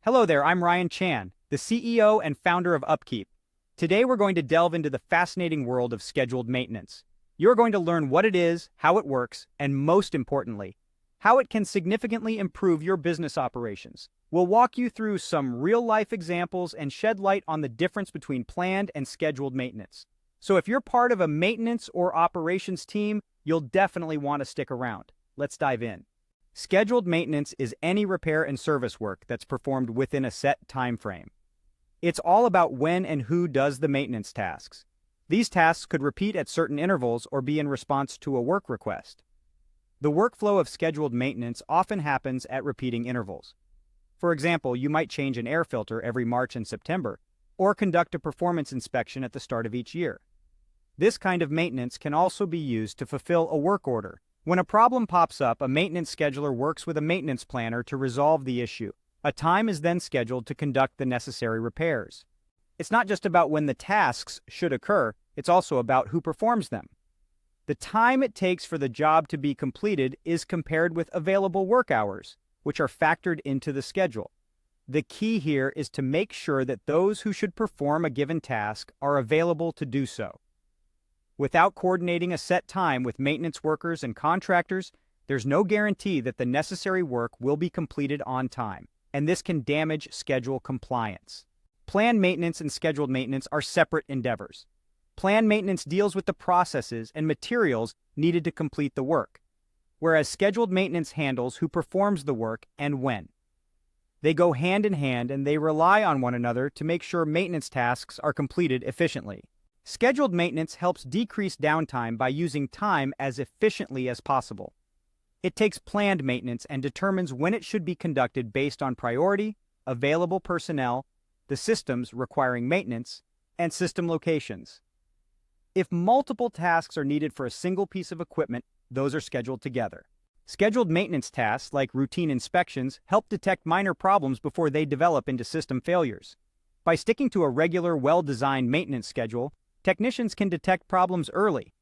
Hello there, I'm Ryan Chan, the CEO and founder of Upkeep. Today we're going to delve into the fascinating world of scheduled maintenance. You're going to learn what it is, how it works, and most importantly, how it can significantly improve your business operations. We'll walk you through some real-life examples and shed light on the difference between planned and scheduled maintenance. So if you're part of a maintenance or operations team, you'll definitely want to stick around. Let's dive in. Scheduled maintenance is any repair and service work that's performed within a set time frame. It's all about when and who does the maintenance tasks. These tasks could repeat at certain intervals or be in response to a work request. The workflow of scheduled maintenance often happens at repeating intervals. For example, you might change an air filter every March and September, or conduct a performance inspection at the start of each year. This kind of maintenance can also be used to fulfill a work order. When a problem pops up, a maintenance scheduler works with a maintenance planner to resolve the issue. A time is then scheduled to conduct the necessary repairs. It's not just about when the tasks should occur, it's also about who performs them. The time it takes for the job to be completed is compared with available work hours, which are factored into the schedule. The key here is to make sure that those who should perform a given task are available to do so. Without coordinating a set time with maintenance workers and contractors, there's no guarantee that the necessary work will be completed on time, and this can damage schedule compliance. Planned maintenance and scheduled maintenance are separate endeavors. Planned maintenance deals with the processes and materials needed to complete the work, whereas scheduled maintenance handles who performs the work and when. They go hand in hand and they rely on one another to make sure maintenance tasks are completed efficiently. Scheduled maintenance helps decrease downtime by using time as efficiently as possible. It takes planned maintenance and determines when it should be conducted based on priority, available personnel, the systems requiring maintenance, and system locations. If multiple tasks are needed for a single piece of equipment, those are scheduled together. Scheduled maintenance tasks, like routine inspections, help detect minor problems before they develop into system failures. By sticking to a regular, well-designed maintenance schedule, technicians can detect problems early.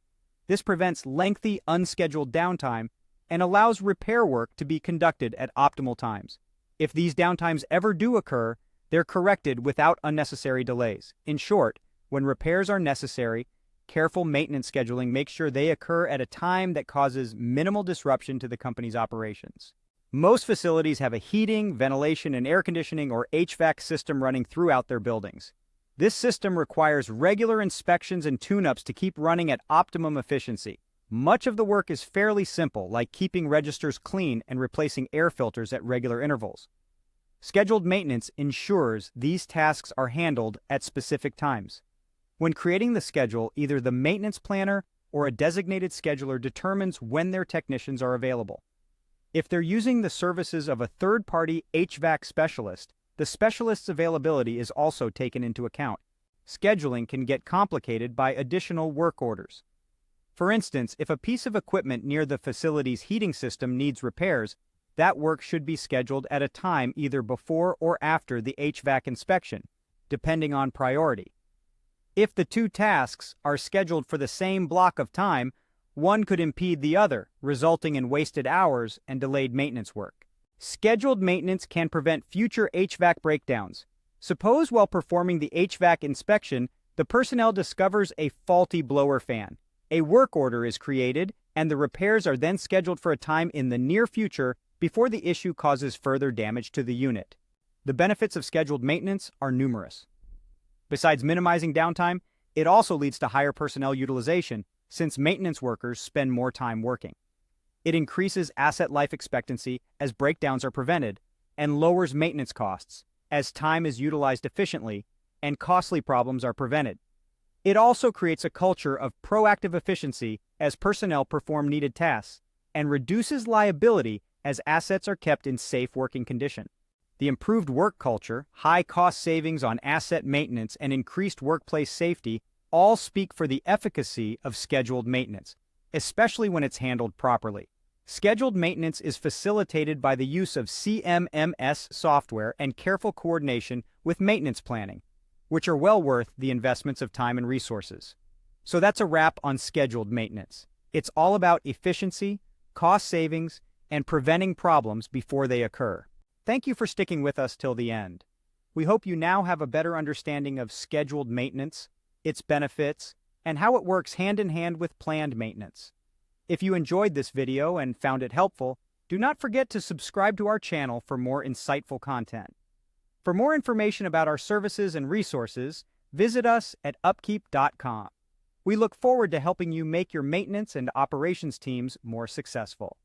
This prevents lengthy, unscheduled downtime and allows repair work to be conducted at optimal times. If these downtimes ever do occur, they're corrected without unnecessary delays. In short, when repairs are necessary, careful maintenance scheduling makes sure they occur at a time that causes minimal disruption to the company's operations. Most facilities have a heating, ventilation, and air conditioning or HVAC system running throughout their buildings. This system requires regular inspections and tune-ups to keep running at optimum efficiency. Much of the work is fairly simple, like keeping registers clean and replacing air filters at regular intervals. Scheduled maintenance ensures these tasks are handled at specific times. When creating the schedule, either the maintenance planner or a designated scheduler determines when their technicians are available. If they're using the services of a third-party HVAC specialist, the specialist's availability is also taken into account. Scheduling can get complicated by additional work orders. For instance, if a piece of equipment near the facility's heating system needs repairs, that work should be scheduled at a time either before or after the HVAC inspection, depending on priority. If the two tasks are scheduled for the same block of time, one could impede the other, resulting in wasted hours and delayed maintenance work. Scheduled maintenance can prevent future HVAC breakdowns. Suppose while performing the HVAC inspection, the personnel discovers a faulty blower fan. A work order is created, and the repairs are then scheduled for a time in the near future before the issue causes further damage to the unit. The benefits of scheduled maintenance are numerous. Besides minimizing downtime, it also leads to higher personnel utilization, since maintenance workers spend more time working. It increases asset life expectancy as breakdowns are prevented, and lowers maintenance costs as time is utilized efficiently and costly problems are prevented. It also creates a culture of proactive efficiency as personnel perform needed tasks, and reduces liability as assets are kept in safe working condition. The improved work culture, high cost savings on asset maintenance, and increased workplace safety all speak for the efficacy of scheduled maintenance, especially when it's handled properly. Scheduled maintenance is facilitated by the use of CMMS software and careful coordination with maintenance planning, which are well worth the investments of time and resources. So that's a wrap on scheduled maintenance. It's all about efficiency, cost savings, and preventing problems before they occur. Thank you for sticking with us till the end. We hope you now have a better understanding of scheduled maintenance, its benefits, and how it works hand in hand with planned maintenance. If you enjoyed this video and found it helpful, do not forget to subscribe to our channel for more insightful content. For more information about our services and resources, visit us at upkeep.com. We look forward to helping you make your maintenance and operations teams more successful.